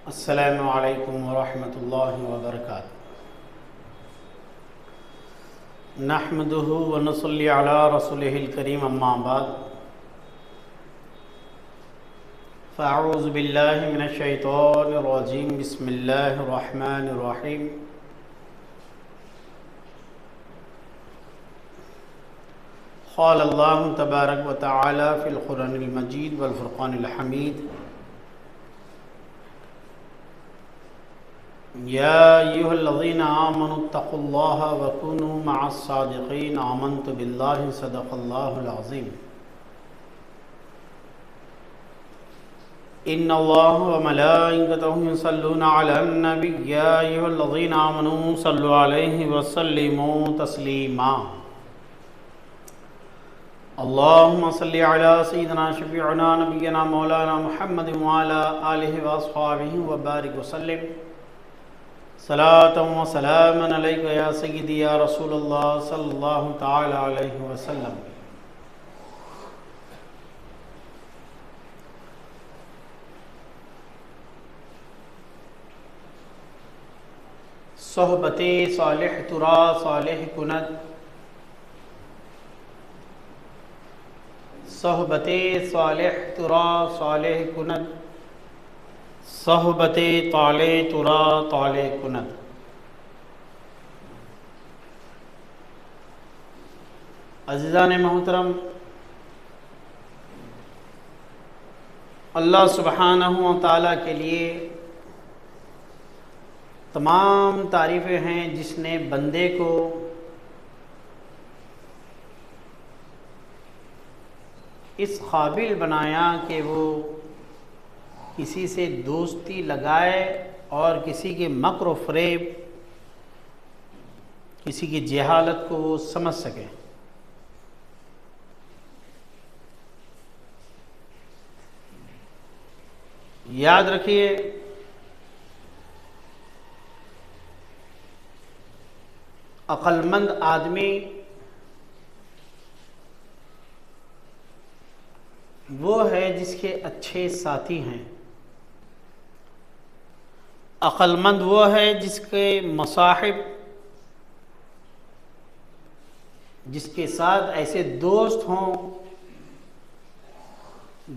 अस्सलामु अलैकुम वरहमतुल्लाहि वबरकातुहू। नहमदुहु व नसल्ली अला रसूलिहिल करीम, अम्मा बाद। फ़अऊज़ु बिल्लाहि मिनश शैतानिर रजीम। बिस्मिल्लाहिर रहमानिर रहीम। क़ाल अल्लाहु तबारक व तआला फ़िल क़ुरआनिल मजीद वल फ़ुरक़ानिल हमीद। या अय्युहल्लज़ीना आमनुत्तक़ुल्लाह व कुनू मअस्सादिक़ीन। आमन्तु बिल्लाहि सदक़ल्लाहुल अज़ीम। इन्नल्लाह व मलाइकतहु युसल्लूना अलन नबी या अय्युहल्लज़ीना आमनू सल्लु अलैहि व सल्लिमू तस्लीमा। अल्लाहुम्मा सल्लि अला सय्यिदिना शफ़ीअना नबिय्यिना मौलाना मुहम्मद व अला आलिहि व अस्हाबिहि व बारिक व सल्लिम सलातन व सलामन अलैका या सय्यिदी या रसूलल्लाह सल्लल्लाहु तआला अलैहि वसल्लम। सोहबते सालिह तुरा सालिह कुनत। सोहबते सालिह तुरा सालिह कुनत। सोहबते ताले तुरा ताले कुनत। अज़ीज़ान मोहतरम, अल्लाह सुब्हानहू व तआला के लिए तमाम तारीफ़ें हैं जिसने बंदे को इस काबिल बनाया कि वो किसी से दोस्ती लगाए और किसी के मक्र व फ़रेब, किसी की जहालत को वो समझ सके। याद रखिए, अक्लमंद आदमी वो है जिसके अच्छे साथी हैं। अक्लमंद वो है जिसके मसाहिब, जिसके साथ ऐसे दोस्त हों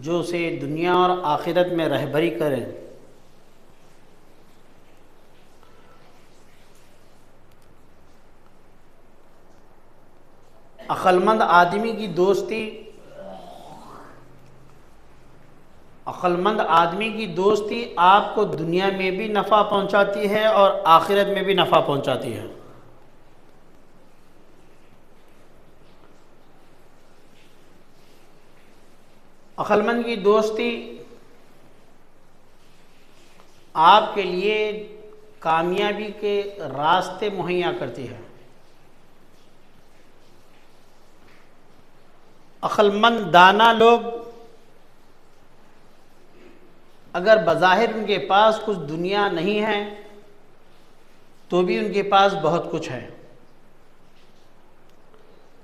जो उसे दुनिया और आखिरत में रहबरी करें। अक्लमंद आदमी की दोस्ती, अक्लमंद आदमी की दोस्ती आपको दुनिया में भी नफ़ा पहुंचाती है और आखिरत में भी नफ़ा पहुंचाती है। अक्लमंद की दोस्ती आपके लिए कामयाबी के रास्ते मुहैया करती है। अक्लमंद दाना लोग अगर बज़ाहिर उनके पास कुछ दुनिया नहीं है तो भी उनके पास बहुत कुछ है,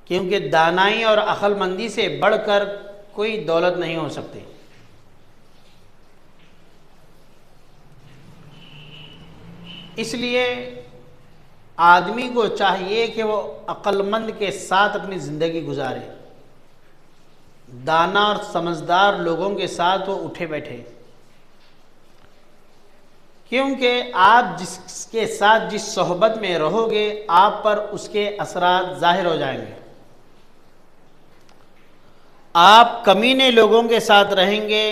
क्योंकि दानाई और अक्लमंदी से बढ़कर कोई दौलत नहीं हो सकती। इसलिए आदमी को चाहिए कि वो अक्लमंद के साथ अपनी ज़िंदगी गुजारे, दाना और समझदार लोगों के साथ वो उठे बैठे, क्योंकि आप जिसके साथ जिस सोहबत में रहोगे आप पर उसके असरात ज़ाहिर हो जाएंगे। आप कमीने लोगों के साथ रहेंगे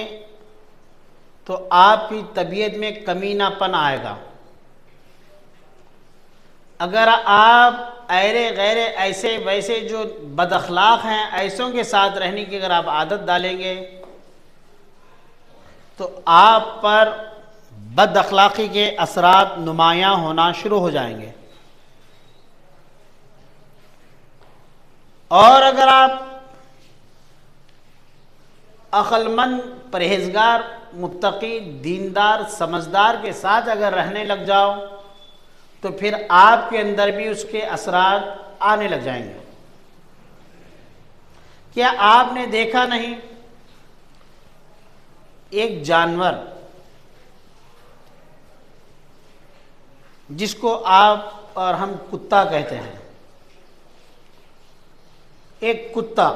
तो आपकी तबीयत में कमीनापन आएगा। अगर आप ऐरे गैरे ऐसे वैसे जो बदअखलाक हैं ऐसों के साथ रहने की अगर आप आदत डालेंगे तो आप पर बदअखलाक़ी के असरात नुमायाँ होना शुरू हो जाएंगे। और अगर आप अक्लमंद, परहेजगार, मुत्तकी, दीनदार, समझदार के साथ अगर रहने लग जाओ तो फिर आपके अंदर भी उसके असरात आने लग जाएंगे। क्या आपने देखा नहीं, एक जानवर जिसको आप और हम कुत्ता कहते हैं। एक कुत्ता,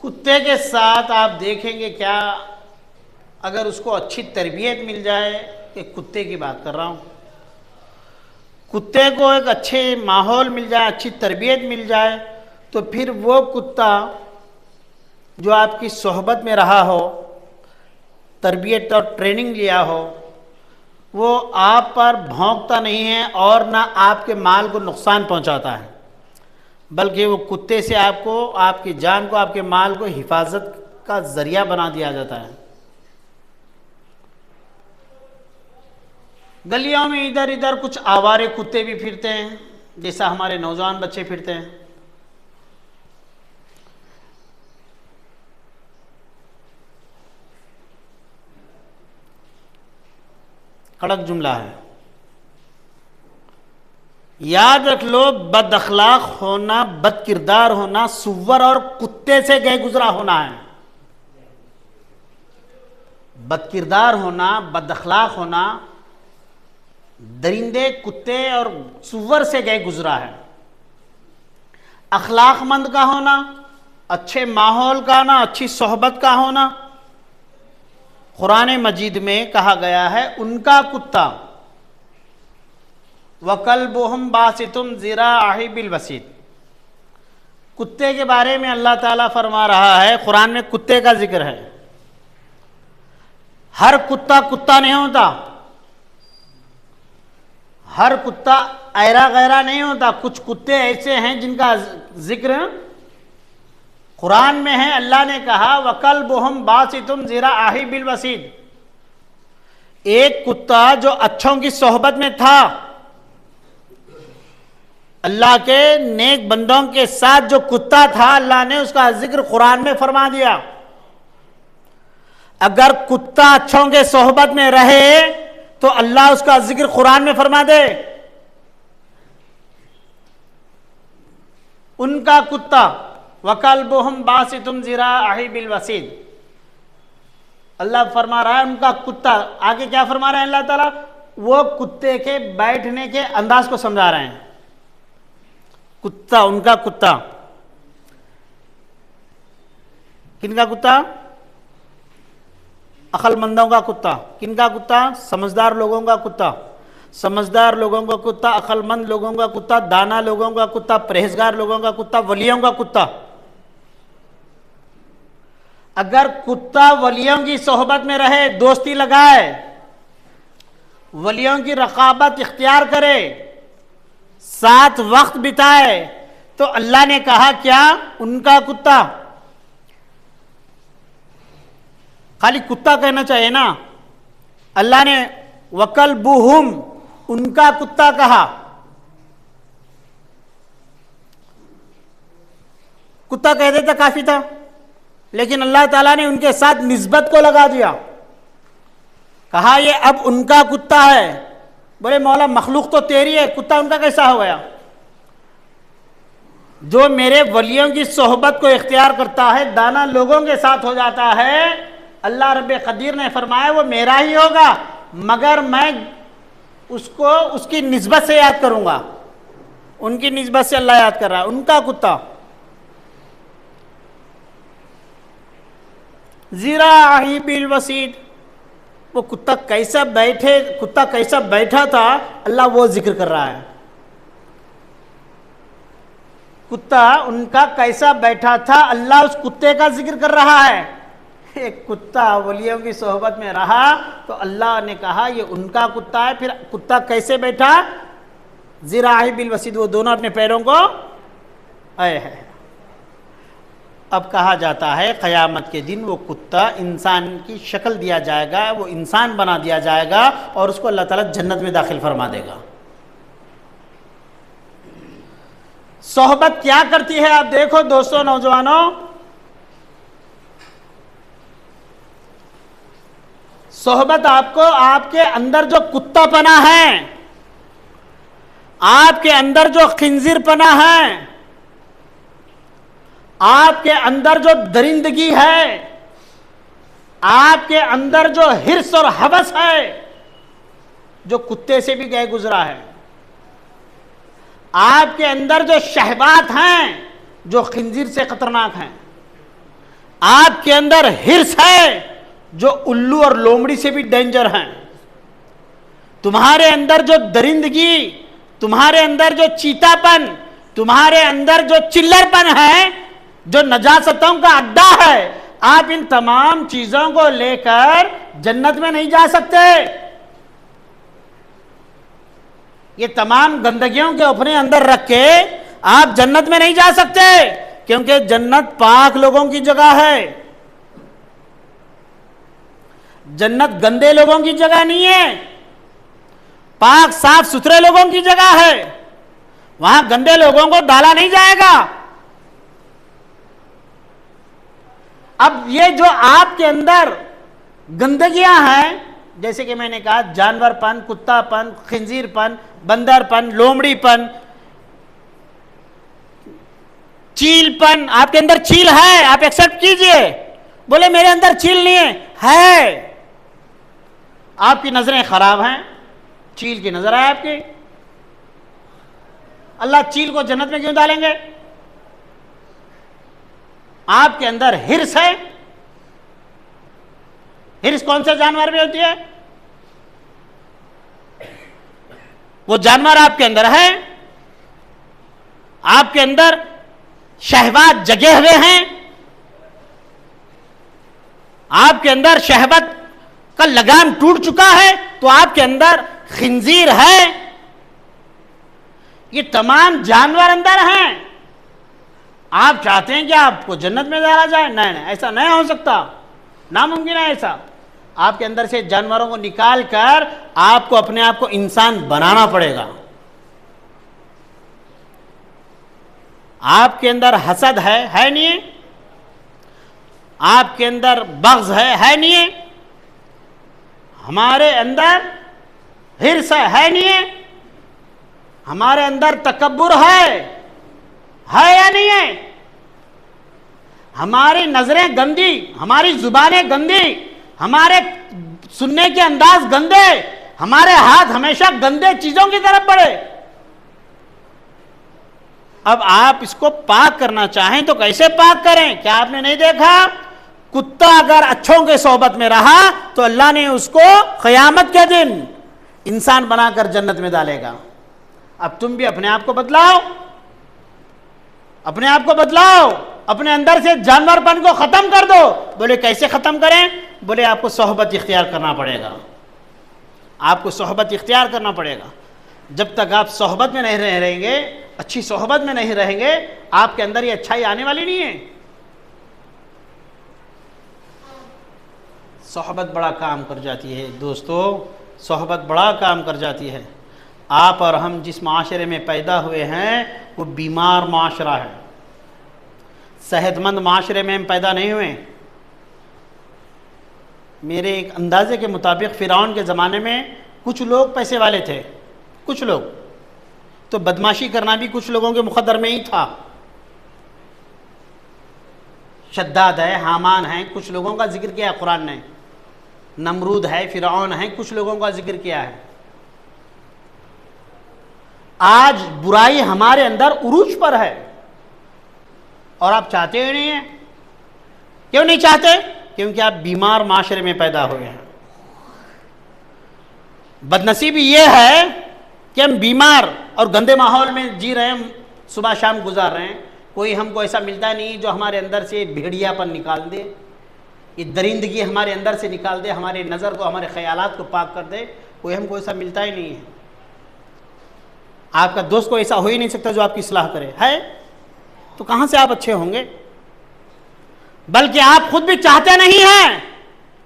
कुत्ते के साथ आप देखेंगे क्या, अगर उसको अच्छी तरबियत मिल जाए, एक कुत्ते की बात कर रहा हूँ, कुत्ते को एक अच्छे माहौल मिल जाए, अच्छी तरबियत मिल जाए, तो फिर वो कुत्ता जो आपकी सोहबत में रहा हो, तरबियत और ट्रेनिंग लिया हो, वो आप पर भौंकता नहीं है और ना आपके माल को नुकसान पहुंचाता है, बल्कि वो कुत्ते से आपको, आपकी जान को, आपके माल को हिफाजत का ज़रिया बना दिया जाता है। गलियों में इधर इधर कुछ आवारे कुत्ते भी फिरते हैं, जैसा हमारे नौजवान बच्चे फिरते हैं। कड़क जुमला है, याद रख लो, बद अखलाक होना, बद किरदार होना, सुअर और कुत्ते से गए गुजरा होना है। बद किरदार होना, बद अखलाक होना, दरिंदे, कुत्ते और सुअर से गए गुजरा है। अखलाकमंद का होना, अच्छे माहौल का होना, अच्छी सोहबत का होना, कुरान मजीद में कहा गया है उनका कुत्ता, वकल्बुहुम बासितुम ज़िराअहि बिल वसीद। कुत्ते के बारे में अल्लाह ताला फरमा रहा है, कुरान में कुत्ते का जिक्र है। हर कुत्ता कुत्ता नहीं होता, हर कुत्ता ऐरा गैरा नहीं होता। कुछ कुत्ते ऐसे हैं जिनका जिक्र कुरान में है। अल्लाह ने कहा वकल्बुहुम बासितुम ज़िराअहि बिल वसीद। एक कुत्ता जो अच्छों की सोहबत में था, अल्लाह के नेक बंदों के साथ जो कुत्ता था, अल्लाह ने उसका जिक्र कुरान में फरमा दिया। अगर कुत्ता अच्छों के सोहबत में रहे तो अल्लाह उसका जिक्र कुरान में फरमा दे। उनका कुत्ता, वकल्बुहुम बासितुम ज़िराअहि बिल वसीद, अल्लाह फरमा रहा है उनका कुत्ता। आगे क्या फरमा रहे हैं अल्लाह ताला? वो कुत्ते के बैठने के अंदाज को समझा रहे हैं। कुत्ता, उनका कुत्ता, किनका कुत्ता? अक्लमंदों का कुत्ता। किनका कुत्ता? समझदार लोगों का कुत्ता। समझदार लोगों का कुत्ता, अक्लमंद लोगों का कुत्ता, दाना लोगों का कुत्ता, परहेजगार लोगों का कुत्ता, वलियों का कुत्ता। अगर कुत्ता वलियों की सोहबत में रहे, दोस्ती लगाए, वलियों की रकाबत इख्तियार करे, साथ वक्त बिताए, तो अल्लाह ने कहा क्या? उनका कुत्ता। खाली कुत्ता कहना चाहिए ना, अल्लाह ने वकल्बुहुम, उनका कुत्ता कहा। कुत्ता कह देता काफी था, लेकिन अल्लाह ताला ने उनके साथ निस्बत को लगा दिया। कहा ये अब उनका कुत्ता है। बोले मौला मखलूक तो तेरी है, कुत्ता उनका कैसा हो गया? जो मेरे वलियों की सोहबत को इख्तियार करता है, दाना लोगों के साथ हो जाता है, अल्लाह रब्बे कदीर ने फरमाया वो मेरा ही होगा, मगर मैं उसको उसकी निस्बत से याद करूंगा। उनकी निस्बत से अल्लाह याद कर रहा है। उनका कुत्ता ज़िराअहि बिल वसीद, वो कुत्ता कैसा बैठे, कुत्ता कैसा बैठा था, अल्लाह वो जिक्र कर रहा है। कुत्ता उनका कैसा बैठा था, अल्लाह उस कुत्ते का जिक्र कर रहा है। एक कुत्ता वलियों की सोहबत में रहा तो अल्लाह ने कहा ये उनका कुत्ता है। फिर कुत्ता कैसे बैठा? ज़िराअहि बिल वसीद, वो दोनों अपने पैरों को आए है। अब कहा जाता है क़यामत के दिन वो कुत्ता इंसान की शक्ल दिया जाएगा, वो इंसान बना दिया जाएगा और उसको अल्लाह ताला जन्नत में दाखिल फरमा देगा। सोहबत क्या करती है आप देखो दोस्तों, नौजवानों, सोहबत आपको आपके अंदर जो कुत्तापना है, आपके अंदर जो खिंजीरपना है, आपके अंदर जो दरिंदगी है, आपके अंदर जो हिर्स और हवस है, जो कुत्ते से भी गए गुजरा है। आपके अंदर जो शहवात हैं जो खिंजीर से खतरनाक हैं। आपके अंदर हिर्स है जो उल्लू और लोमड़ी से भी डेंजर हैं। तुम्हारे अंदर जो दरिंदगी, तुम्हारे अंदर जो चीतापन, तुम्हारे अंदर जो चिल्लरपन है, जो नजासतों का अड्डा है, आप इन तमाम चीजों को लेकर जन्नत में नहीं जा सकते। ये तमाम गंदगियों के अपने अंदर रख के आप जन्नत में नहीं जा सकते, क्योंकि जन्नत पाक लोगों की जगह है। जन्नत गंदे लोगों की जगह नहीं है, पाक साफ सुथरे लोगों की जगह है। वहां गंदे लोगों को डाला नहीं जाएगा। अब ये जो आपके अंदर गंदगियां हैं, जैसे कि मैंने कहा जानवरपन, कुत्तापन, खिंजीरपन, बंदरपन, लोमड़ीपन, चीलपन, आपके अंदर चील है, आप एक्सेप्ट कीजिए। बोले मेरे अंदर चील नहीं है। आपकी नजरें खराब हैं, चील की नजर है आपकी। अल्लाह चील को जन्नत में क्यों डालेंगे? आपके अंदर हिर्स है। हिर्स कौन से जानवर में होती है? वो जानवर आपके अंदर है। आपके अंदर शहवात जगे हुए हैं। आपके अंदर शहवत का लगाम टूट चुका है, तो आपके अंदर खिंजीर है। ये तमाम जानवर अंदर हैं। आप चाहते हैं कि आपको जन्नत में डाला जाए? नहीं नहीं, ऐसा नहीं हो सकता, नामुमकिन है ऐसा। आपके अंदर से जानवरों को निकाल कर आपको अपने आप को इंसान बनाना पड़ेगा। आपके अंदर हसद है नहीं है? आपके अंदर बग़्ज़ है नहीं है? हमारे अंदर हिर्स है नहीं है? हमारे अंदर तकब्बुर है या नहीं है? हमारी नजरें गंदी, हमारी जुबानें गंदी, हमारे सुनने के अंदाज गंदे, हमारे हाथ हमेशा गंदे चीजों की तरफ बढ़े। अब आप इसको पाक करना चाहें तो कैसे पाक करें? क्या आपने नहीं देखा? कुत्ता अगर अच्छों के सोहबत में रहा तो अल्लाह ने उसको क़यामत के दिन इंसान बनाकर जन्नत में डालेगा। अब तुम भी अपने आप को बदलाओ, अपने आप को बदलाओ, अपने अंदर से जानवरपन को खत्म कर दो। बोले कैसे खत्म करें? बोले आपको सोहबत इख्तियार करना पड़ेगा। आपको सोहबत इख्तियार करना पड़ेगा। जब तक आप सोहबत में नहीं रहेंगे, अच्छी सोहबत में नहीं रहेंगे, आपके अंदर ये अच्छाई आने वाली नहीं है। सोहबत बड़ा काम कर जाती है दोस्तों, सोहबत बड़ा काम कर जाती है। आप और हम जिस माशरे में पैदा हुए हैं वो बीमार माशरा है। सेहतमंद माशरे में हम पैदा नहीं हुए। मेरे एक अंदाजे के मुताबिक फ़िरौन के ज़माने में कुछ लोग पैसे वाले थे, कुछ लोग तो बदमाशी करना भी कुछ लोगों के मुक़द्दर में ही था। शद्दाद है, हामान है, कुछ लोगों का जिक्र किया है कुरान ने। नमरूद है, फ़िरौन है, कुछ लोगों का जिक्र किया है। आज बुराई हमारे अंदर उरूज पर है और आप चाहते ही नहीं हैं। क्यों नहीं चाहते? क्योंकि आप बीमार माशरे में पैदा हुए हैं। बदनसीबी ये है कि हम बीमार और गंदे माहौल में जी रहे हैं, सुबह शाम गुजार रहे हैं। कोई हमको ऐसा मिलता नहीं जो हमारे अंदर से भेड़ियापन निकाल दे, ये दरिंदगी हमारे अंदर से निकाल दे, हमारे नज़र को, हमारे ख्यालात को पाक कर दे। कोई हमको ऐसा मिलता ही नहीं है। आपका दोस्त को ऐसा हो ही नहीं सकता जो आपकी सलाह करे, है तो कहाँ से आप अच्छे होंगे? बल्कि आप खुद भी चाहते नहीं हैं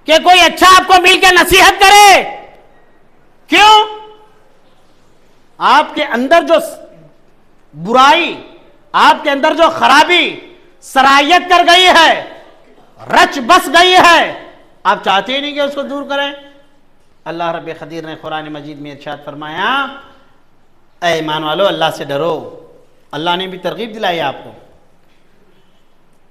कि कोई अच्छा आपको मिलकर नसीहत करे। क्यों? आपके अंदर जो बुराई, आपके अंदर जो खराबी सरायत कर गई है, रच बस गई है, आप चाहते ही नहीं कि उसको दूर करें। अल्लाह रब्बे क़दीर ने कुरान मजीद में इरशाद फरमाया, ऐ ईमान वालो अल्लाह से डरो। अल्लाह ने भी तरगीब दिलाई आपको,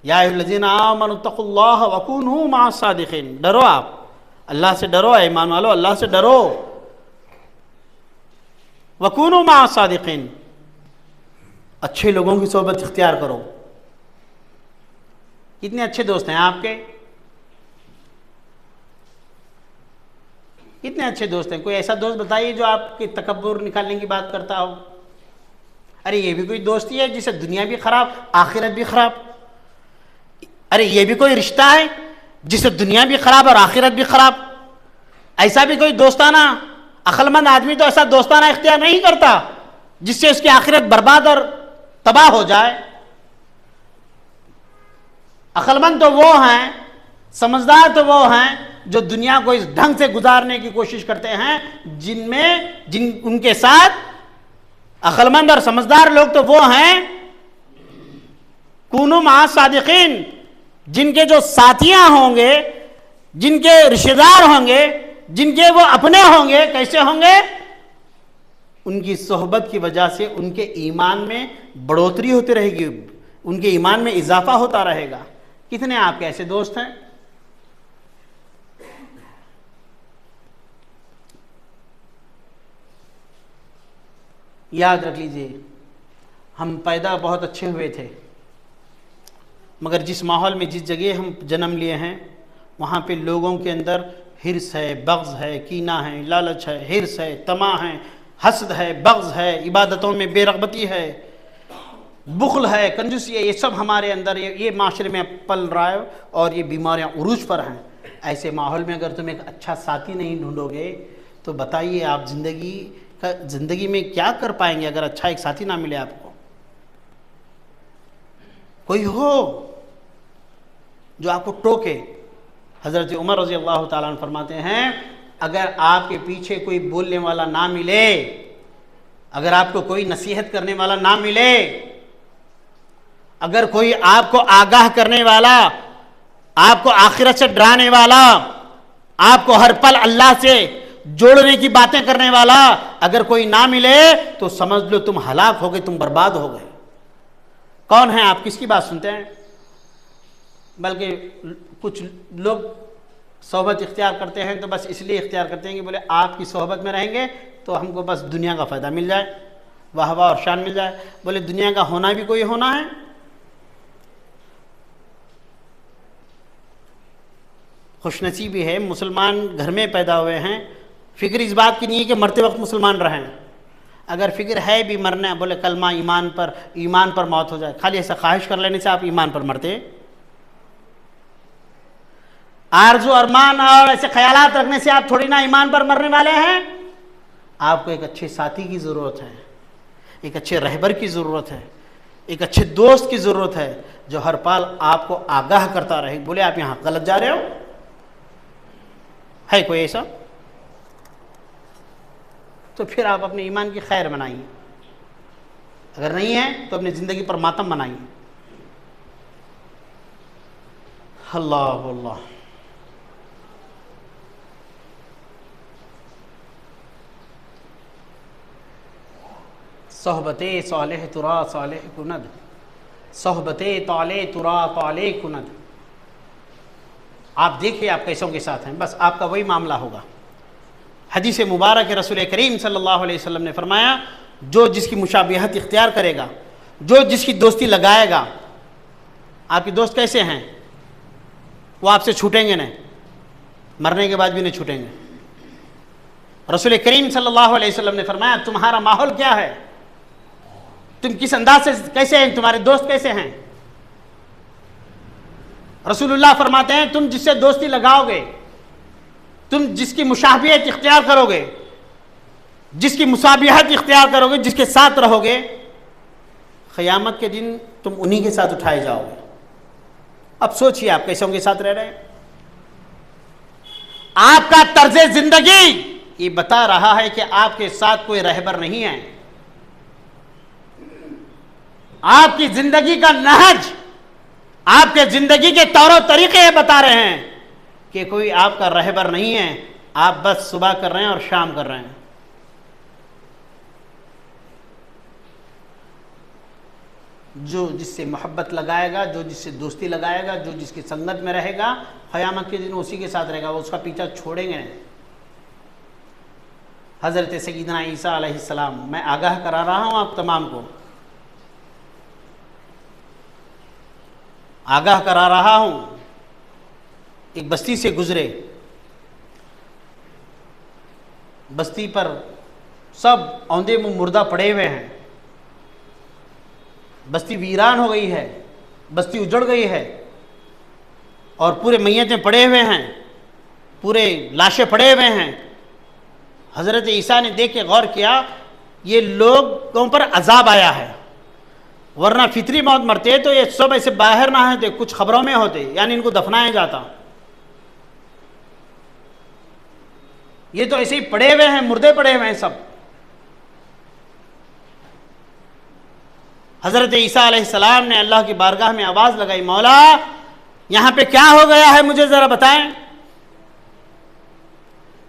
या अय्युहल्लज़ीना आमनुत्तक़ुल्लाह वकूनू मअस सादिक़ीन। डरो, आप अल्लाह से डरो, ऐ ईमान वालो अल्लाह से डरो। वकूनु मा सादिकीन, अच्छे लोगों की सोहबत इख्तियार करो। कितने अच्छे दोस्त हैं आपके? कितने अच्छे दोस्त हैं? कोई ऐसा दोस्त बताइए जो आपकी तकब्बुर निकालने की बात करता हो। अरे ये भी कोई दोस्ती है जिसे दुनिया भी खराब आखिरत भी खराब। अरे ये भी कोई रिश्ता है जिसे दुनिया भी खराब और आखिरत भी खराब। ऐसा भी कोई दोस्ताना, अक्लमंद आदमी तो ऐसा दोस्ताना इख्तियार नहीं करता जिससे उसकी आखिरत बर्बाद और तबाह हो जाए। अक्लमंद तो वो हैं, समझदार तो वो हैं जो दुनिया को इस ढंग से गुजारने की कोशिश करते हैं जिन उनके साथ अक्लमंद और समझदार लोग तो वो हैं कूनू मा सादिकीन, जिनके जो साथियां होंगे, जिनके रिश्तेदार होंगे, जिनके वो अपने होंगे। कैसे होंगे? उनकी सोहबत की वजह से उनके ईमान में बढ़ोतरी होती रहेगी, उनके ईमान में इजाफा होता रहेगा। कितने आपके ऐसे दोस्त हैं? याद रख लीजिए, हम पैदा बहुत अच्छे हुए थे, मगर जिस माहौल में, जिस जगह हम जन्म लिए हैं, वहाँ पे लोगों के अंदर हिर्स है, बग़्ज़ है, कीना है, लालच है, हिर्स है, तमा है, हसद है, बग़्ज़ है, इबादतों में बेरग़बती है, बुख़्ल है, कंजूसी है। ये सब हमारे अंदर ये माशरे में पल रहा है और ये बीमारियाँ उरूज पर हैं। ऐसे माहौल में अगर तुम एक अच्छा साथी नहीं ढूंढोगे तो बताइए आप ज़िंदगी में क्या कर पाएंगे अगर अच्छा एक साथी ना मिले आपको। कोई हो जो आपको टोके। हज़रत उमर रज़ी अल्लाह ताला अन्हु फरमाते हैं, अगर आपके पीछे कोई बोलने वाला ना मिले, अगर आपको कोई नसीहत करने वाला ना मिले, अगर कोई आपको आगाह करने वाला, आपको आखिरत से डराने वाला, आपको हर पल अल्लाह से जोड़ने की बातें करने वाला अगर कोई ना मिले तो समझ लो तुम हलाक हो गए, तुम बर्बाद हो गए। कौन है आप? किसकी बात सुनते हैं? बल्कि कुछ लोग सोहबत इख्तियार करते हैं तो बस इसलिए इख्तियार करते हैं कि बोले आपकी सोहबत में रहेंगे तो हमको बस दुनिया का फ़ायदा मिल जाए, वाहवा और शान मिल जाए। बोले दुनिया का होना भी कोई होना है? खुशनसीबी है, मुसलमान घर में पैदा हुए हैं, फ़िक्र इस बात की नहीं है कि मरते वक्त मुसलमान रहें। अगर फ़िक्र है भी मरना है, बोले कलमा ईमान पर मौत हो जाए, खाली ऐसा ख्वाहिश कर लेने से आप ईमान पर मरते? आरज़ू अरमान और ऐसे ख्यालात रखने से आप थोड़ी ना ईमान पर मरने वाले हैं। आपको एक अच्छे साथी की ज़रूरत है, एक अच्छे रहबर की ज़रूरत है, एक अच्छे दोस्त की ज़रूरत है जो हर पल आपको आगाह करता रहे। बोले आप यहाँ गलत जा रहे हो, है कोई ऐसा? तो फिर आप अपने ईमान की खैर बनाइए, अगर नहीं है तो अपनी ज़िंदगी पर मातम बनाइए। अल्लाह अल्लाह। सोहबते सालेह तुरा सालेह कुनद, सोहबते ताले तुरा ताले कुनद। आप देखिए आप कैसों के साथ हैं, बस आपका वही मामला होगा। हदीस मुबारक रसूल करीम सल्लल्लाहु अलैहि वसल्लम ने फरमाया, जो जिसकी मुशाबिहत इख्तियार करेगा, जो जिसकी दोस्ती लगाएगा। आपके दोस्त कैसे हैं? वो आपसे छूटेंगे नहीं, मरने के बाद भी नहीं छूटेंगे। रसूल करीम सल्लल्लाहु अलैहि वसल्लम ने फरमाया, तुम्हारा माहौल क्या है, तुम किस अंदाज से कैसे हैं, तुम्हारे दोस्त कैसे हैं। रसूलुल्लाह फरमाते हैं, तुम जिससे दोस्ती लगाओगे, तुम जिसकी मुशाबिहत इख्तियार करोगे, जिसकी मुसाबिहत इख्तियार करोगे, जिसके साथ रहोगे, क़यामत के दिन तुम उन्हीं के साथ उठाए जाओगे। अब सोचिए आप कैसे उनके साथ रह रहे हैं। आपका तर्ज़े ज़िंदगी ये बता रहा है कि आपके साथ कोई रहबर नहीं है। आपकी ज़िंदगी का नहज, आपके ज़िंदगी के तौर तरीक़े बता रहे हैं कि कोई आपका रहबर नहीं है। आप बस सुबह कर रहे हैं और शाम कर रहे हैं। जो जिससे मोहब्बत लगाएगा, जो जिससे दोस्ती लगाएगा, जो जिसकी संगत में रहेगा, क़यामत के दिन उसी के साथ रहेगा, वो उसका पीछा छोड़ेंगे नहीं। हज़रत सय्यदना ईसा अलैहिस्सलाम, मैं आगाह करा रहा हूँ आप तमाम को, आगाह करा रहा हूँ। एक बस्ती से गुजरे, बस्ती पर सब औंधे मुंह मुर्दा पड़े हुए हैं, बस्ती वीरान हो गई है, बस्ती उजड़ गई है और पूरे मैयतें पड़े हुए हैं, पूरे लाशें पड़े हुए हैं। हज़रत ईसा ने देख के गौर किया, ये लोगों पर अजाब आया है, वरना फितरी मौत मरते तो ये सब ऐसे बाहर ना होते, कुछ खबरों में होते, यानी इनको दफनाया जाता। ये तो ऐसे ही पड़े हुए हैं, मुर्दे पड़े हुए हैं सब। हज़रत ईसा अलैहिस्सलाम ने अल्लाह की बारगाह में आवाज़ लगाई, मौला यहाँ पे क्या हो गया है, मुझे ज़रा बताएं।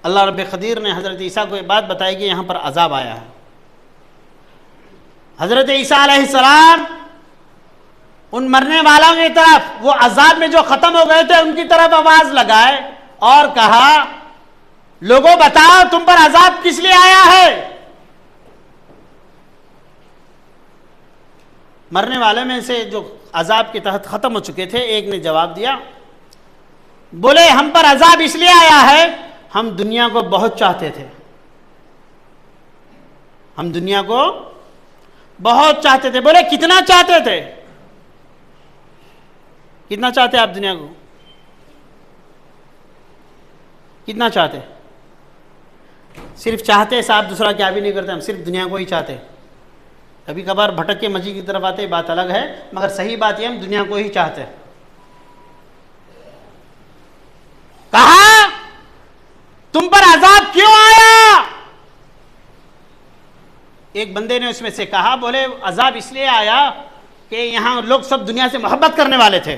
अल्लाह रब्बे क़दीर ने हज़रत ईसा को ये बात बताई कि यहाँ पर अजाब आया है। हज़रत ईसा अलैहिस्सलाम उन मरने वालों की तरफ, वो अजाब में जो ख़त्म हो गए थे उनकी तरफ आवाज़ लगाए और कहा, लोगों बताओ तुम पर अजाब किस लिए आया है। मरने वाले में से जो अजाब के तहत ख़त्म हो चुके थे, एक ने जवाब दिया, बोले हम पर अजाब इसलिए आया है, हम दुनिया को बहुत चाहते थे, हम दुनिया को बहुत चाहते थे। बोले कितना चाहते थे, कितना चाहते आप दुनिया को, कितना चाहते? सिर्फ चाहते साहब, दूसरा क्या भी नहीं करते, हम सिर्फ दुनिया को ही चाहते। कभी कभार भटक के मस्जिद की तरफ आते, बात अलग है, मगर सही बात यह हम दुनिया को ही चाहते। कहा तुम पर अजाब क्यों आया? एक बंदे ने उसमें से कहा, बोले अजाब इसलिए आया कि यहां लोग सब दुनिया से मोहब्बत करने वाले थे।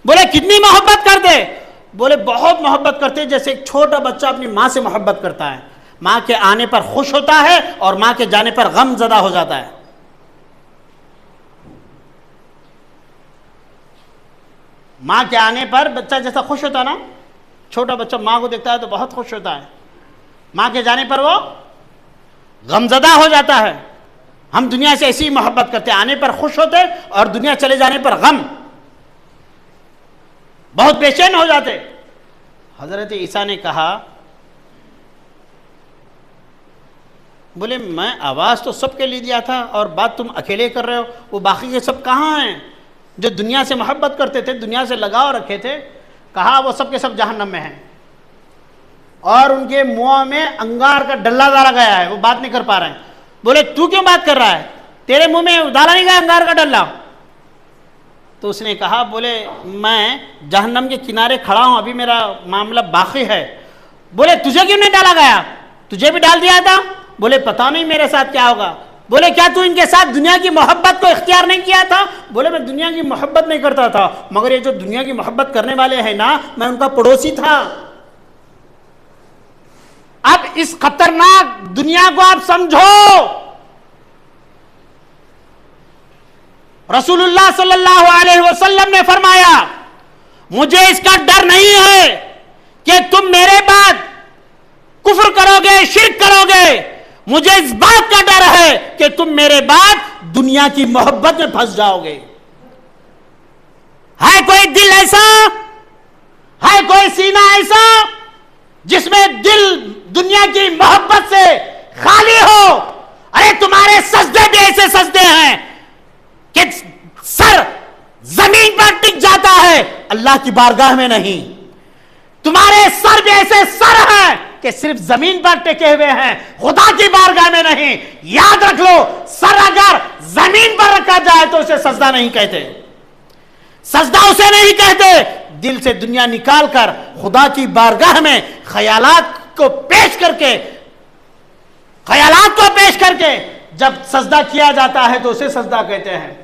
बोले कितनी मोहब्बत करते? बोले बहुत मोहब्बत करते, जैसे एक छोटा बच्चा अपनी मां से मोहब्बत करता है, मां के आने पर खुश होता है और मां के जाने पर गम ज़दा हो जाता है। मां के आने पर बच्चा जैसा खुश होता ना, छोटा बच्चा मां को देखता है तो बहुत खुश होता है, मां के जाने पर वो गमज़दा हो जाता है। हम दुनिया से ऐसी मोहब्बत करते, आने पर खुश होते और दुनिया चले जाने पर गम, बहुत बेचैन हो जाते। हजरत ईसा ने कहा, बोले मैं आवाज़ तो सबके लिए दिया था और बात तुम अकेले कर रहे हो, वो बाकी के सब कहाँ हैं जो दुनिया से मोहब्बत करते थे, दुनिया से लगाव रखे थे? कहा वो सब के सब जहन्नम में हैं और उनके मुंह में अंगार का डल्ला डाला गया है, वो बात नहीं कर पा रहे हैं। बोले तू क्यों बात कर रहा है, तेरे मुंह में डाला नहीं गया अंगार का डल्ला? तो उसने कहा, बोले मैं जहन्नम के किनारे खड़ा हूं, अभी मेरा मामला बाकी है। बोले तुझे क्यों नहीं डाला गया, तुझे भी डाल दिया था? बोले पता नहीं मेरे साथ क्या होगा। बोले क्या तू इनके साथ दुनिया की मोहब्बत को इख्तियार नहीं किया था? बोले मैं दुनिया की मोहब्बत नहीं करता था, मगर ये जो दुनिया की मोहब्बत करने वाले हैं ना, मैं उनका पड़ोसी था। अब इस खतरनाक दुनिया को आप समझो। रसूलुल्लाह सल्लल्लाहु अलैहि वसल्लम ने फरमाया, मुझे इसका डर नहीं है कि तुम मेरे बाद कुफ्र करोगे, शिर्क करोगे, मुझे इस बात का डर है कि तुम मेरे बाद दुनिया की मोहब्बत में फंस जाओगे। है कोई दिल ऐसा, है कोई सीना ऐसा जिसमें दिल दुनिया की मोहब्बत से खाली हो? अरे तुम्हारे सजदे भी ऐसे सजदे हैं कि सर जमीन पर टिक जाता है, अल्लाह की बारगाह में नहीं। तुम्हारे सर भी ऐसे सर हैं कि सिर्फ जमीन पर टिके हुए हैं, खुदा की बारगाह में नहीं। याद रख लो, सर अगर जमीन पर रखा जाए तो उसे सजदा नहीं कहते, सजदा उसे नहीं कहते। दिल से दुनिया निकाल कर खुदा की बारगाह में ख्यालात को पेश करके, ख्यालात को पेश करके जब सजदा किया जाता है तो उसे सजदा कहते हैं।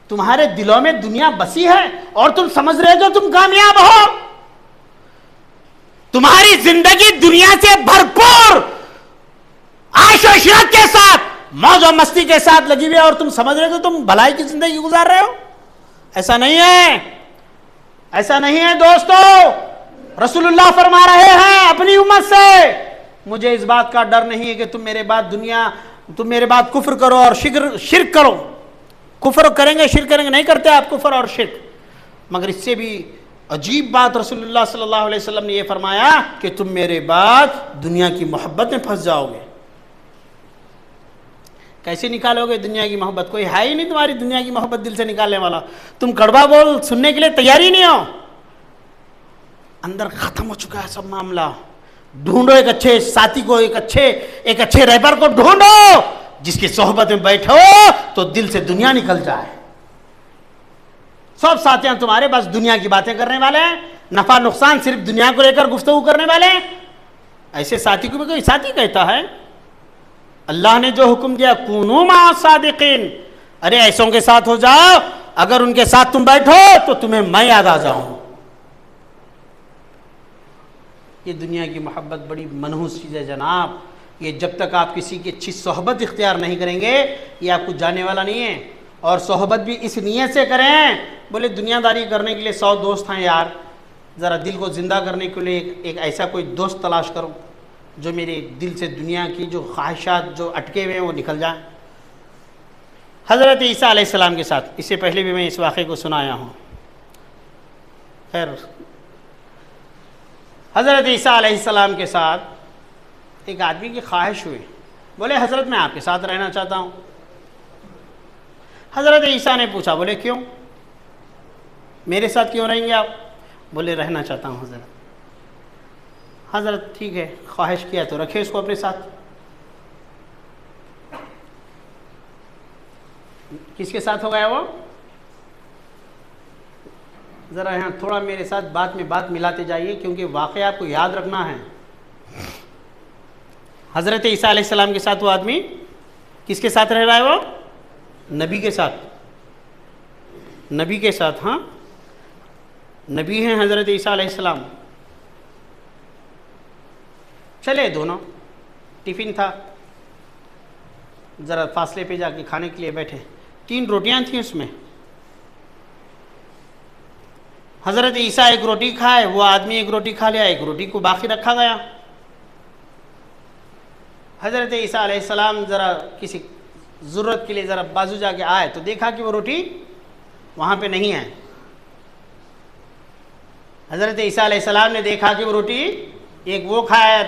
तुम्हारे दिलों में दुनिया बसी है और तुम समझ रहे हो तुम कामयाब हो। तुम्हारी जिंदगी दुनिया से भरपूर आयशो इशरत के साथ, मौज और मस्ती के साथ लगी हुई है और तुम समझ रहे हो तुम भलाई की जिंदगी गुजार रहे हो। ऐसा नहीं है, ऐसा नहीं है दोस्तों। रसूलुल्लाह फरमा रहे हैं अपनी उम्मत से, मुझे इस बात का डर नहीं है कि तुम मेरे बाद कुफ्र करो और शिर्क करो। कुफ्र करेंगे, शिर्क करेंगे, नहीं करते आप कुफ्र और शिर्क। मगर इससे भी अजीब बात रसूलुल्लाह सल्लल्लाहु अलैहि वसल्लम ने यह फरमाया कि तुम मेरे बाद दुनिया की मोहब्बत में फंस जाओगे। कैसे निकालोगे दुनिया की मोहब्बत? कोई है ही नहीं तुम्हारी दुनिया की मोहब्बत दिल से निकालने वाला। तुम कड़वा बोल सुनने के लिए तैयार ही नहीं हो। अंदर खत्म हो चुका है सब मामला। ढूंढो एक अच्छे साथी को, एक अच्छे रहबर को ढूंढो जिसकी सोहबत में बैठो तो दिल से दुनिया निकल जाए। सब साथियां तुम्हारे बस दुनिया की बातें करने वाले हैं, नफा नुकसान सिर्फ दुनिया को लेकर गुफ्तगू करने वाले हैं। ऐसे साथी को भी कोई साथी कहता है? अल्लाह ने जो हुक्म दिया कूनू मा सादिकीन, अरे ऐसों के साथ हो जाओ, अगर उनके साथ तुम बैठो तो तुम्हें मैं याद आ जाऊं। ये दुनिया की मोहब्बत बड़ी मनहूस चीज़ है जनाब। ये जब तक आप किसी की अच्छी सोहबत इख्तियार नहीं करेंगे ये आपको जाने वाला नहीं है। और सोहबत भी इस नीयत से करें, बोले दुनियादारी करने के लिए 100 दोस्त हैं यार, ज़रा दिल को ज़िंदा करने के लिए एक ऐसा कोई दोस्त तलाश करो जो मेरे दिल से दुनिया की जो ख्वाहिशात जो अटके हुए हैं वो निकल जाएं। हज़रत ईसा अलैहिस्सलाम के साथ, इससे पहले भी मैं इस वाक़े को सुनाया हूँ। खैर, हज़रत ईसा अलैहिस्सलाम के साथ एक आदमी की ख्वाहिश हुई, बोले हज़रत मैं आपके साथ रहना चाहता हूँ। हज़रत ईसा ने पूछा, बोले क्यों, मेरे साथ क्यों रहेंगे आप? बोले रहना चाहता हूँ हज़रत। हज़रत ठीक है, ख्वाहिश किया तो रखे इसको अपने साथ। किसके साथ हो गया वो? ज़रा यहाँ थोड़ा मेरे साथ बात में बात मिलाते जाइए क्योंकि वाक़या आपको याद रखना है। हज़रत ईसा अलैहिस्सलाम के साथ वो आदमी किसके साथ रह रहा है? वो नबी के साथ, नबी के साथ। हाँ, नबी हैं हज़रत ईसा अलैहिस्सलाम। चले दोनों, टिफ़िन था, ज़रा फासले पे जाके खाने के लिए बैठे। 3 रोटियां थी उसमें। हज़रत ईसा एक रोटी खाए, वो आदमी एक रोटी खा लिया, एक रोटी को बाकी रखा गया। हज़रत ईसा अलैहिस्सलाम ज़रा किसी ज़रूरत के लिए ज़रा बाजू जाके आए तो देखा कि वो रोटी वहाँ पे नहीं है। हज़रत ईसा अलैहिस्सलाम ने देखा कि वो रोटी एक वो खाया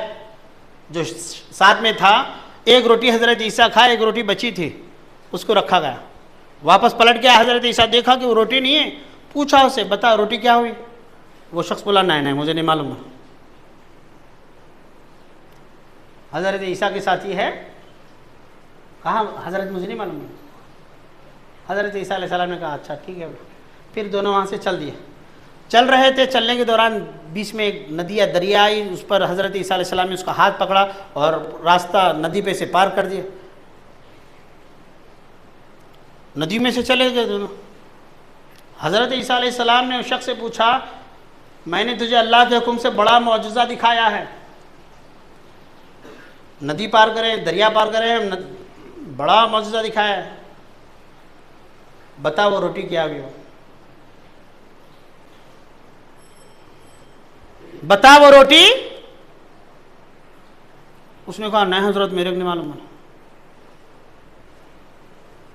जो साथ में था, एक रोटी हज़रत ईसा खाए, एक रोटी बची थी, उसको रखा गया। वापस पलट गया हज़रत ईसा, देखा कि वो रोटी नहीं है, पूछा उसे, बता रोटी क्या हुई? वो शख्स बोला नहीं मुझे नहीं मालूम। हज़रत ईसा के साथी है, कहा हज़रत मुझे नहीं मालूम। हज़रत ईसा अलैहिस्सलाम ने कहा अच्छा ठीक है। फिर दोनों वहाँ से चल दिए। चल रहे थे, चलने के दौरान बीच में एक नदी या दरिया आई, उस पर हज़रत ईसा अलैहिस्सलाम ने उसका हाथ पकड़ा और रास्ता नदी पे से पार कर दिया। नदी में से चले गए दोनों। हज़रत ईसा अलैहिस्सलाम ने उस शख्स से पूछा, मैंने तुझे अल्लाह के हुक्म से बड़ा मौजज़ा दिखाया है, नदी पार करें, दरिया पार करें, बड़ा मौजज़ा दिखाया है, बता वो रोटी क्या हुई? बता वो रोटी। उसने कहा नहीं हज़रत मेरे को नहीं मालूम,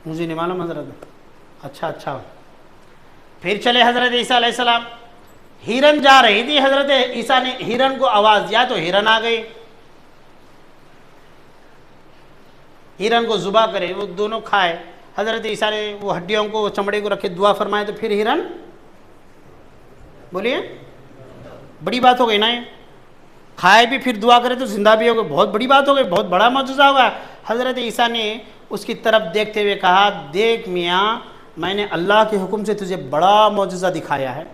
मुझे नहीं मालूम हज़रत। अच्छा। फिर चले हज़रत ईसा अलैहिस्सलाम। हिरन जा रही थी, हज़रत ईसा ने हिरन को आवाज़ दिया तो हिरन आ गई, हिरन को ज़ुबा करे, वो दोनों खाए। हज़रत ईसा ने वो हड्डियों को, चमड़े को रखे, दुआ फरमाए तो फिर हिरन, बोलिए बड़ी बात हो गई ना ये, खाए भी फिर दुआ करे तो जिंदा भी हो गए, बहुत बड़ी बात हो गई, बहुत बड़ा मौजूज़ा होगा। हज़रत ईसा ने उसकी तरफ देखते हुए कहा, देख मियाँ मैंने अल्लाह के हुक्म से तुझे बड़ा मौजूज़ा दिखाया है।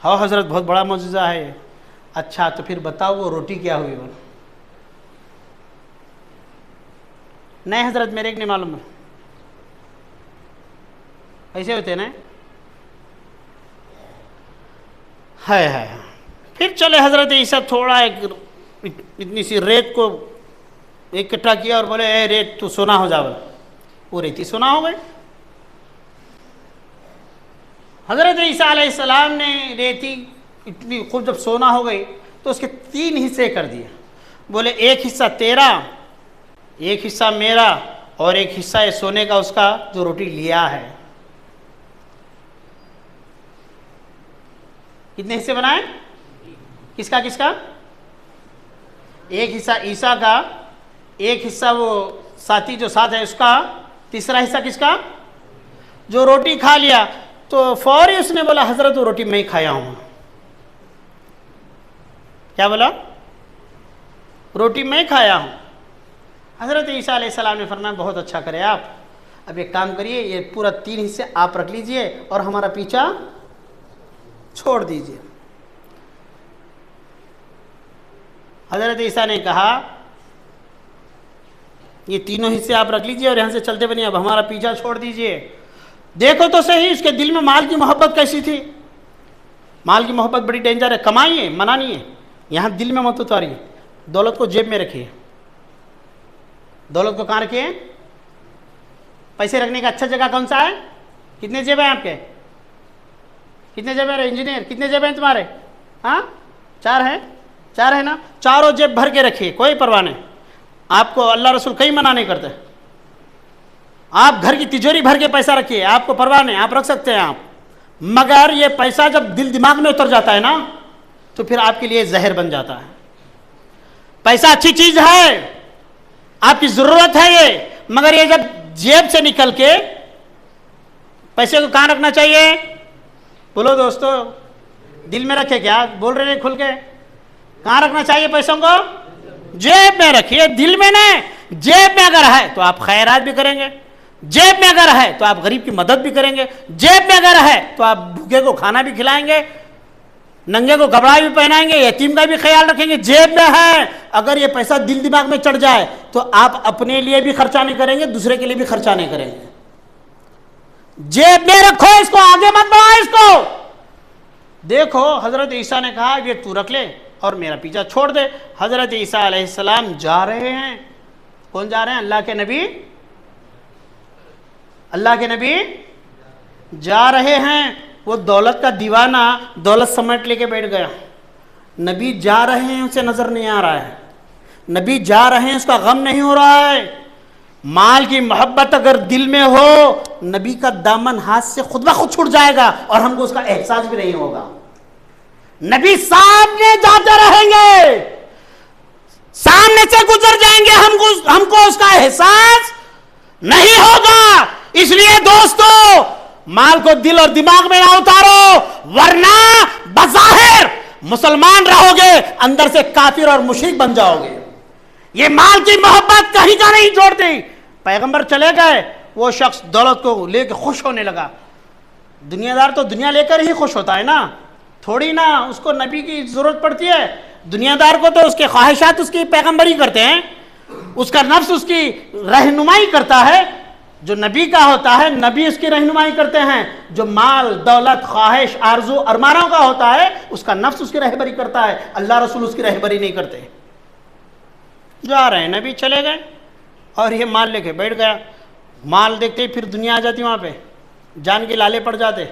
हाँ हज़रत बहुत बड़ा मौजूज़ा है। अच्छा तो फिर बताओ वो रोटी क्या हुई? वो नहीं हज़रत मेरे को नहीं मालूम। ऐसे होते ना, है। फिर चले हज़रत ईसा, थोड़ा एक इतनी सी रेत को इकट्ठा किया और बोले ए रेत तू सोना हो जा। वो रेती सोना हो गई। हज़रत ईसा अलैहिस्सलाम ने रेती इतनी खूब जब सोना हो गई तो उसके 3 हिस्से कर दिए। बोले एक हिस्सा तेरा, एक हिस्सा मेरा, और एक हिस्सा ये सोने का उसका जो रोटी लिया है। कितने हिस्से बनाए? किसका किसका? एक हिस्सा ईसा का, एक हिस्सा वो साथी जो साथ है उसका, तीसरा हिस्सा किसका? जो रोटी खा लिया। तो फौरी उसने बोला हजरत वो रोटी मैं ही खाया हूं। क्या बोला? रोटी मैं खाया हूं। हजरत ईसा अलैहिस्सलाम ने फरमाया बहुत अच्छा करे आप, अब एक काम करिए, ये पूरा 3 हिस्से आप रख लीजिए और हमारा पीछा छोड़ दीजिए। हजरत ईसा ने कहा ये तीनों हिस्से आप रख लीजिए और यहां से चलते बनिए, अब हमारा पीछा छोड़ दीजिए। देखो तो सही इसके दिल में माल की मोहब्बत कैसी थी। माल की मोहब्बत बड़ी डेंजर है, कमाइए मना नहीं है, यहां दिल में मत उतारिए। दौलत को जेब में रखिए। दौलत को कहां रखिए? पैसे रखने का अच्छा जगह कौन सा है? कितने जेब है आपके? कितने जेब है इंजीनियर? कितने जेब हैं तुम्हारे? हाँ 4 हैं? 4 है ना? चारों जेब भर के रखिए, कोई परवाह नहीं। आपको अल्लाह रसूल कहीं मना नहीं करते। आप घर की तिजोरी भर के पैसा रखिए, आपको परवाह नहीं, आप रख सकते हैं आप। मगर ये पैसा जब दिल दिमाग में उतर जाता है ना तो फिर आपके लिए जहर बन जाता है। पैसा अच्छी चीज है, आपकी जरूरत है ये, मगर ये जब जेब से निकल के पैसे को कहां रखना चाहिए? बोलो दोस्तों, दिल में रखे क्या? बोल रहे हैं खुल के। कहां रखना चाहिए पैसों को? जेब में रखिए, दिल में नहीं। जेब में अगर है तो आप खैरात भी करेंगे, जेब में अगर है तो आप गरीब की मदद भी करेंगे, जेब में अगर है तो आप भूखे को खाना भी खिलाएंगे, नंगे को कपड़ा भी पहनाएंगे, यतीम का भी ख्याल रखेंगे। जेब में है। अगर ये पैसा दिल दिमाग में चढ़ जाए तो आप अपने लिए भी खर्चा नहीं करेंगे, दूसरे के लिए भी खर्चा नहीं करेंगे। जेब में रखो इसको, आगे मत बढ़ाओ इसको। देखो हजरत ईसा ने कहा ये तू रख ले और मेरा पीछा छोड़ दे। हजरत ईसा अलैहिस्सलाम जा रहे हैं। कौन जा रहे हैं? अल्लाह के नबी। अल्लाह के नबी जा रहे हैं। वो दौलत का दीवाना दौलत समेट लेके बैठ गया। नबी जा रहे हैं उसे नजर नहीं आ रहा है, नबी जा रहे हैं उसका गम नहीं हो रहा है। माल की मोहब्बत अगर दिल में हो, नबी का दामन हाथ से खुद ब खुद छूट जाएगा और हमको उसका एहसास भी नहीं होगा। नबी सामने जाते रहेंगे, सामने से गुजर जाएंगे, हमको उसका एहसास नहीं होगा। इसलिए दोस्तों, माल को दिल और दिमाग में ना उतारो, वरना बज़ाहिर मुसलमान रहोगे, अंदर से काफिर और मुशरिक बन जाओगे। ये माल की मोहब्बत कहीं का नहीं छोड़ती। पैगंबर चले गए, वो शख्स दौलत को लेकर खुश होने लगा। दुनियादार तो दुनिया लेकर ही खुश होता है ना, थोड़ी ना उसको नबी की जरूरत पड़ती है। दुनियादार को तो उसके ख्वाहिशात उसकी पैगंबरी करते हैं, उसका नफ्स उसकी रहनुमाई करता है। जो नबी का होता है, नबी उसकी रहनुमाई करते हैं। जो माल दौलत ख्वाहिश आरजू अरमानों का होता है, उसका नफ्स उसकी रहबरी करता है। अल्लाह रसूल उसकी रहबरी नहीं करते। जा रहे हैं, नबी चले गए और ये माल लेके बैठ गया। माल देखते ही फिर दुनिया आ जाती, वहाँ पे जान के लाले पड़ जाते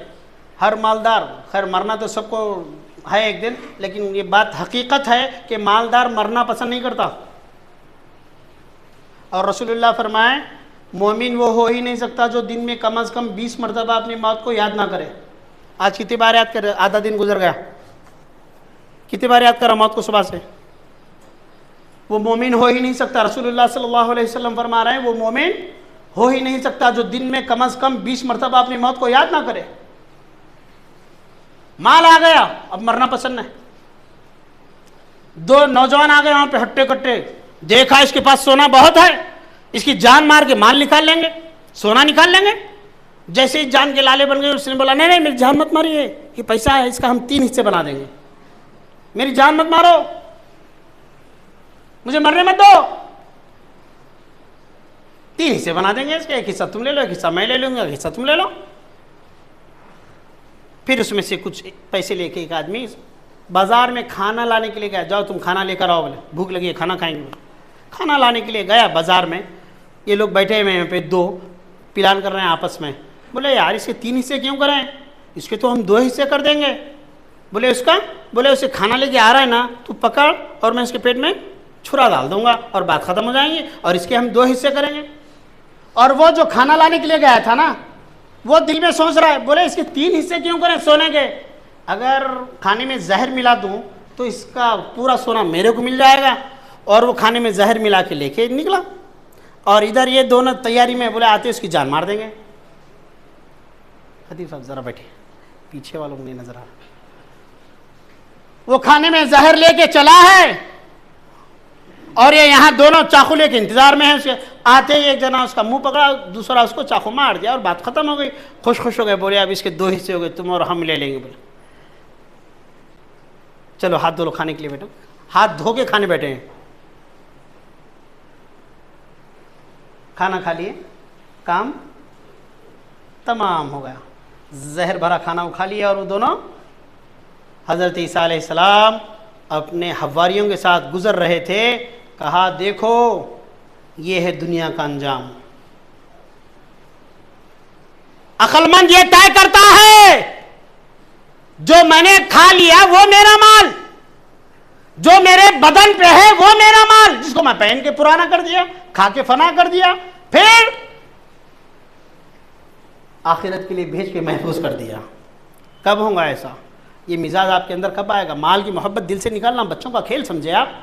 हर मालदार। खैर मरना तो सबको है एक दिन, लेकिन ये बात हकीकत है कि मालदार मरना पसंद नहीं करता। और रसूलुल्लाह फरमाए मोमिन वो हो ही नहीं सकता जो दिन में कम से कम 20 मरतबा अपनी मौत को याद ना करे। आज कितनी बार याद करे? आधा दिन गुजर गया, कितनी बार याद करा मौत को सुबह से? वो मोमिन हो ही नहीं सकता। रसूलुल्लाह सल्लल्लाहु अलैहि वसल्लम फरमा रहे हैं वो मोमिन हो ही नहीं सकता जो दिन में कम से कम 20 मरतबा अपनी मौत को याद ना करे। माल आ गया, अब मरना पसंद नहीं। 2 नौजवान आ गए वहां पे हट्टे कट्टे, देखा इसके पास सोना बहुत है, इसकी जान मार के माल निकाल लेंगे, सोना निकाल लेंगे। जैसे ही जान के लाले बन गए, उसने बोला नहीं नहीं मेरी जान मत मारिए, ये पैसा है इसका हम 3 हिस्से बना देंगे, मेरी जान मत मारो, मुझे मरने मत दो। 3 हिस्से बना देंगे इसके, एक हिस्सा तुम ले लो, एक हिस्सा मैं ले लूंगा, एक हिस्सा तुम ले लो। फिर उसमें से कुछ पैसे लेके एक आदमी बाजार में खाना लाने के लिए गया। जाओ तुम खाना लेकर आओ, बोले भूख लगी है खाना खाएंगे। खाना लाने के लिए गया बाजार में, ये लोग बैठे हुए हैं पे 2 प्लान कर रहे हैं आपस में। बोले यार इसके 3 हिस्से क्यों करें, इसके तो हम 2 हिस्से कर देंगे। बोले उसका, बोले उसे खाना लेके आ रहा है ना, तू पकड़ और मैं इसके पेट में छुरा डाल दूंगा और बात खत्म हो जाएंगी और इसके हम 2 हिस्से करेंगे। और वो जो खाना लाने के लिए गया था ना, वो दिल में सोच रहा है, बोले इसके 3 हिस्से क्यों करें सोने के, अगर खाने में जहर मिला दूं तो इसका पूरा सोना मेरे को मिल जाएगा। और वो खाने में जहर मिला के लेके निकला और इधर ये दोनों तैयारी में, बोले आते उसकी जान मार देंगे। खतीब साहब जरा बैठे, पीछे वालों को नहीं नजर आ रहा। वो खाने में जहर लेके चला है और ये यहाँ दोनों चाकू लेके इंतजार में है। उसके आते ही एक जना उसका मुंह पकड़ा, दूसरा उसको चाकू मार दिया और बात खत्म हो गई। खुश हो गए, बोले अब इसके 2 हिस्से हो गए, तुम और हम ले लेंगे। बोले चलो हाथ धो लो, खाने के लिए बैठो। हाथ धो के खाने बैठे हैं, खाना खा लिए, काम तमाम हो गया। जहर भरा खाना वो खा लिया और वो दोनों हज़रत ईसा अलैहिस्सलाम अपने हवारियों के साथ गुजर रहे थे। कहा देखो ये है दुनिया का अंजाम। अक्लमंद ये तय करता है जो मैंने खा लिया वो मेरा माल, जो मेरे बदन पे है वो मेरा माल, जिसको मैं पहन के पुराना कर दिया, खा के फना कर दिया, फिर आखिरत के लिए भेज के महफूज कर दिया। कब होगा ऐसा? ये मिजाज आपके अंदर कब आएगा? माल की मोहब्बत दिल से निकालना बच्चों का खेल समझे आप।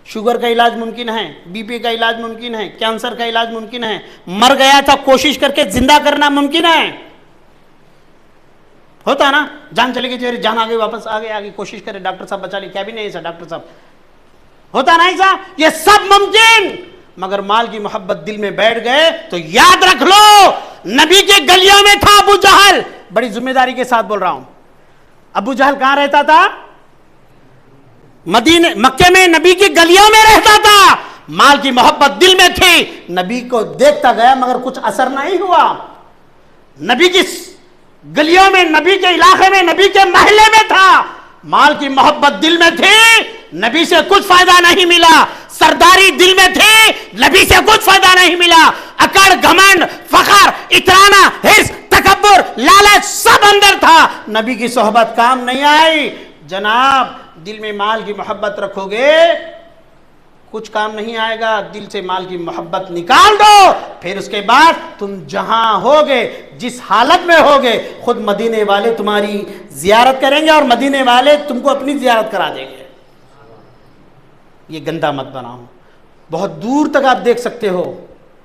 शुगर का इलाज मुमकिन है, बीपी का इलाज मुमकिन है, कैंसर का इलाज मुमकिन है, मर गया था कोशिश करके जिंदा करना मुमकिन है। होता ना, जान चली गई, जान आ गई, वापस आ गई, कोशिश करे डॉक्टर साहब बचा ली, क्या भी नहीं ऐसा डॉक्टर साहब, होता ना ऐसा, ये सब मुमकिन। मगर माल की मोहब्बत दिल में बैठ गए तो याद रख लो, नबी के गलियों में था अबू जहल। बड़ी जिम्मेदारी के साथ बोल रहा हूं। अबू जहल कहां रहता था? मदीने, मक्के में नबी की गलियों में रहता था। माल की मोहब्बत दिल में थी, नबी को देखता गया मगर कुछ असर नहीं हुआ। नबी की गलियों में, नबी के इलाके में, नबी के महल्ले में था, माल की मोहब्बत दिल में थी, नबी से कुछ फायदा नहीं मिला। सरदारी दिल में थी, नबी से कुछ फायदा नहीं मिला। अकड़, घमंड, फखर, इतराना, हिर्स, तकब्बुर, लालच सब अंदर था, नबी की सोहबत काम नहीं आई। जनाब दिल में माल की मोहब्बत रखोगे कुछ काम नहीं आएगा। दिल से माल की मोहब्बत निकाल दो, फिर उसके बाद तुम जहां होगे, जिस हालत में होगे, खुद मदीने वाले तुम्हारी जियारत करेंगे और मदीने वाले तुमको अपनी जियारत करा देंगे। ये गंदा मत बनाओ। बहुत दूर तक आप देख सकते हो,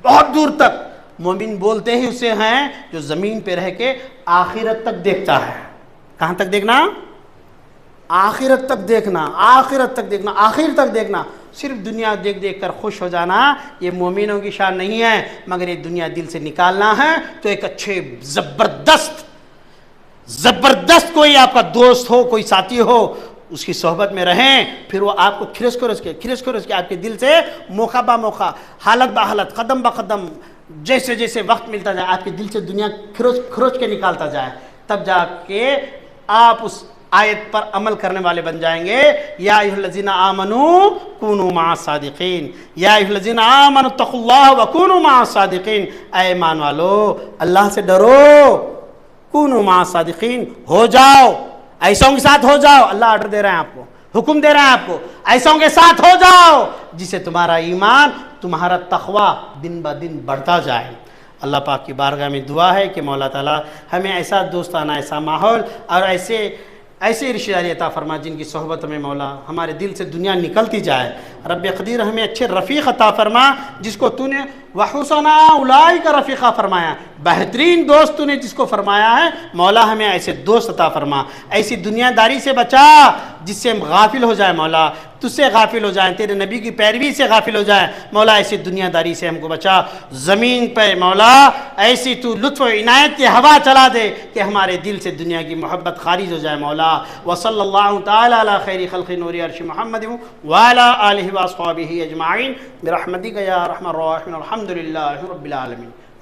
बहुत दूर तक। मोमिन बोलते ही उसे हैं जो जमीन पे रह के आखिरत तक देखता है। कहां तक देखना? आखिरत तक देखना, आखिरत तक देखना, आखिर तक देखना। सिर्फ दुनिया देख देख कर खुश हो जाना ये मोमिनों की शान नहीं है। मगर ये दुनिया दिल से निकालना है तो एक अच्छे जबरदस्त कोई आपका दोस्त हो, कोई साथी हो, उसकी सोहबत में रहें, फिर वो आपको खिरस खिरस के आपके दिल से मौका बा मौका, हालत बा हालत, कदम बा कदम, जैसे जैसे वक्त मिलता जाए आपके दिल से दुनिया खरोच के निकालता जाए, तब जाके आप उस आयत पर अमल करने वाले बन जाएंगे। या अय्युहल्लज़ीना आमनू कूनू मअस सादिकीन, या अय्युहल्लज़ीना आमनू तक़ुल्लाह व कूनू मअस सादिकीन। ऐ ईमान वालो, अल्लाह से डरो, कूनू मअस सादिकीन, हो जाओ, ऐसों के साथ हो जाओ। अल्लाह ऑर्डर दे रहे हैं आपको, हुक्म दे रहे हैं आपको, ऐसों के साथ हो जाओ जिससे तुम्हारा ईमान, तुम्हारा तक़वा दिन ब दिन बढ़ता जाए। अल्लाह पाक की बारगाह में दुआ है कि मौला ताला हमें ऐसा दोस्ताना, ऐसा माहौल और ऐसे रिश्तेदारी अता फरमा जिनकी सोहबत में मौला हमारे दिल से दुनिया निकलती जाए। रब क़दीर हमें अच्छे रफ़ीक़ अता फरमा जिसको तूने वहुसना उलाइका रफ़ीक़ा फरमाया, बेहतरीन दोस्त तूने जिसको फरमाया है। मौला हमें ऐसे दोस्त अता फरमा, ऐसी दुनियादारी से बचा जिससे हम गाफिल हो जाए, मौला तुझसे गाफिल हो जाए, तेरे नबी की पैरवी से गाफिल हो जाए। मौला ऐसी दुनियादारी से हमको बचा। ज़मीन पर मौला ऐसी तू लुत्फ़ व इनायत की हवा चला दे कि हमारे दिल से दुनिया की मोहब्बत खारिज हो जाए। मौला व सल्लल्लाहु तआला अला खैरि खल्क़ि नूरि अर्श मुहम्मद व अला आलिहि व अस्हाबिहि अजमाइन बिरहमतिका या अरहमर राहिमीन। अल्हम्दुलिल्लाहि रब्बिल आलमीन।